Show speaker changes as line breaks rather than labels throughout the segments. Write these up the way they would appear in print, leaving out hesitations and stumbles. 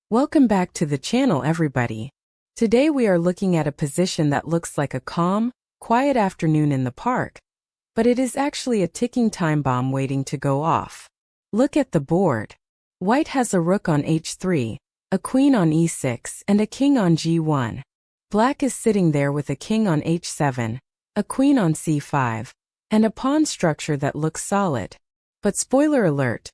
Welcome back to the channel, everybody. Today we are looking at a position that looks like a calm, quiet afternoon in the park, but it is actually a ticking time bomb waiting to go off. Look at the board. White has a rook on h3, a queen on e6, and a king on g1. Black is sitting there with a king on h7, a queen on c5, and a pawn structure that looks solid. But spoiler alert,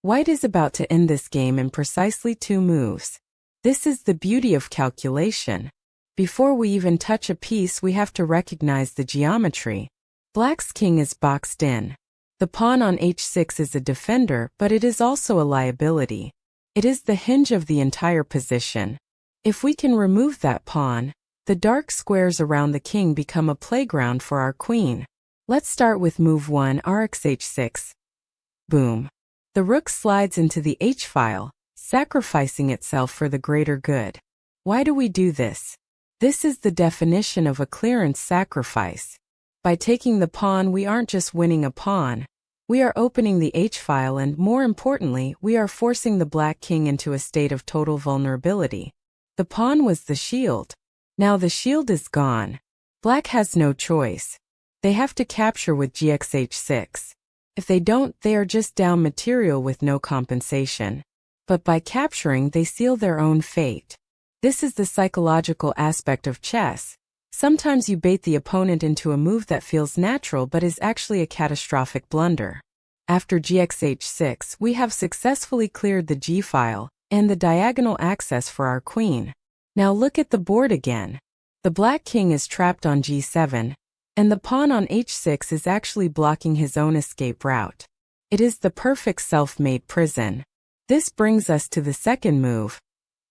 White is about to end this game in precisely 2 moves. This is the beauty of calculation. Before we even touch a piece, we have to recognize the geometry. Black's king is boxed in. The pawn on h6 is a defender, but it is also a liability. It is the hinge of the entire position. If we can remove that pawn, the dark squares around the king become a playground for our queen. Let's start with move 1, rx h6. Boom. The rook slides into the h-file, sacrificing itself for the greater good. Why do we do this? This is the definition of a clearance sacrifice. By taking the pawn, we aren't just winning a pawn. We are opening the h-file and, more importantly, we are forcing the black king into a state of total vulnerability. The pawn was the shield. Now the shield is gone. Black has no choice. They have to capture with gxh6. If they don't, they are just down material with no compensation. But by capturing, they seal their own fate. This is the psychological aspect of chess. Sometimes you bait the opponent into a move that feels natural but is actually a catastrophic blunder. After gxh6, we have successfully cleared the g-file and the diagonal access for our queen. Now look at the board again. The black king is trapped on g7, and the pawn on h6 is actually blocking his own escape route. It is the perfect self-made prison. This brings us to the second move,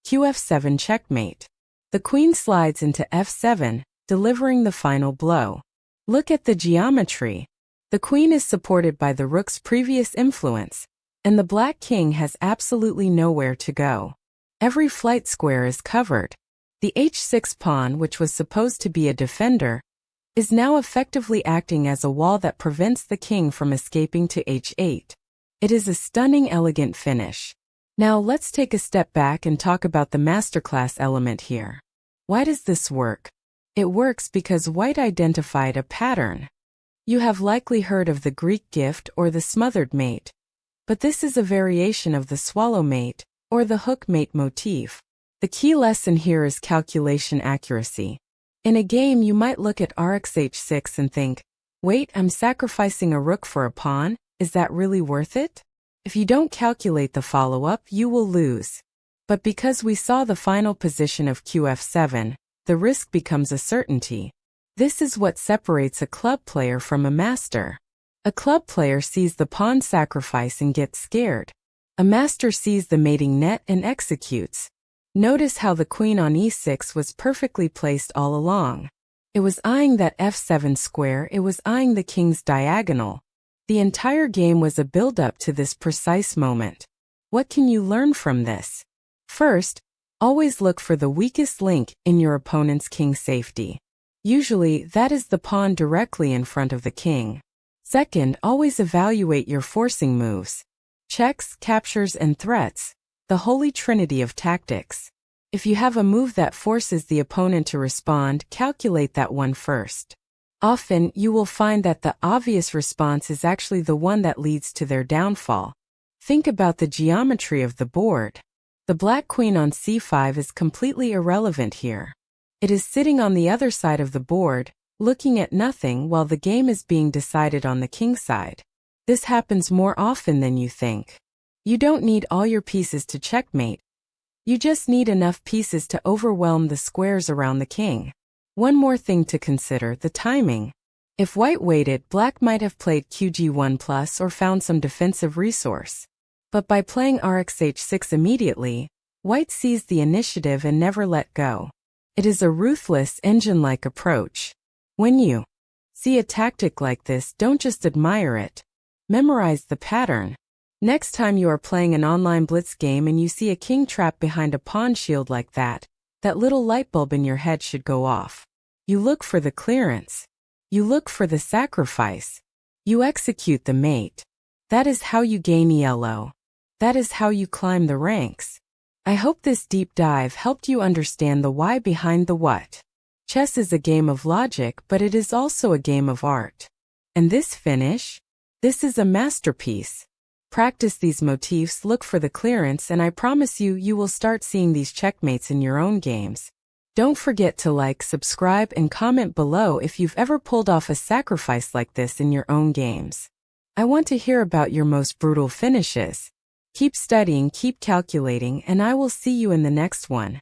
qf7 checkmate. The queen slides into f7, delivering the final blow. Look at the geometry. The queen is supported by the rook's previous influence, and the black king has absolutely nowhere to go. Every flight square is covered. The h6 pawn, which was supposed to be a defender, is now effectively acting as a wall that prevents the king from escaping to h8. It is a stunning, elegant finish. Now let's take a step back and talk about the masterclass element here. Why does this work? It works because White identified a pattern. You have likely heard of the Greek gift or the smothered mate, but this is a variation of the swallow mate or the hook mate motif. The key lesson here is calculation accuracy. In a game, you might look at rx h6 and think, wait, I'm sacrificing a rook for a pawn, is that really worth it? If you don't calculate the follow-up, you will lose. But because we saw the final position of qf7, the risk becomes a certainty. This is what separates a club player from a master. A club player sees the pawn sacrifice and gets scared. A master sees the mating net and executes. Notice how the queen on e6 was perfectly placed all along. It was eyeing that f7 square, it was eyeing the king's diagonal. The entire game was a build-up to this precise moment. What can you learn from this? First, always look for the weakest link in your opponent's king safety. Usually, that is the pawn directly in front of the king. Second, always evaluate your forcing moves. Checks, captures, and threats. The holy trinity of tactics. If you have a move that forces the opponent to respond, calculate that one first. Often, you will find that the obvious response is actually the one that leads to their downfall. Think about the geometry of the board. The black queen on c5 is completely irrelevant here. It is sitting on the other side of the board, looking at nothing while the game is being decided on the king side. This happens more often than you think. You don't need all your pieces to checkmate. You just need enough pieces to overwhelm the squares around the king. One more thing to consider, the timing. If White waited, Black might have played qg1+ or found some defensive resource. But by playing rx h6 immediately, White seized the initiative and never let go. It is a ruthless, engine-like approach. When you see a tactic like this, don't just admire it. Memorize the pattern. Next time you are playing an online blitz game and you see a king trapped behind a pawn shield like that little light bulb in your head should go off. You look for the clearance. You look for the sacrifice. You execute the mate. That is how you gain ELO. That is how you climb the ranks. I hope this deep dive helped you understand the why behind the what. Chess is a game of logic, but it is also a game of art. And this finish? This is a masterpiece. Practice these motifs, look for the clearance, and I promise you, you will start seeing these checkmates in your own games. Don't forget to like, subscribe, and comment below if you've ever pulled off a sacrifice like this in your own games. I want to hear about your most brutal finishes. Keep studying, keep calculating, and I will see you in the next one.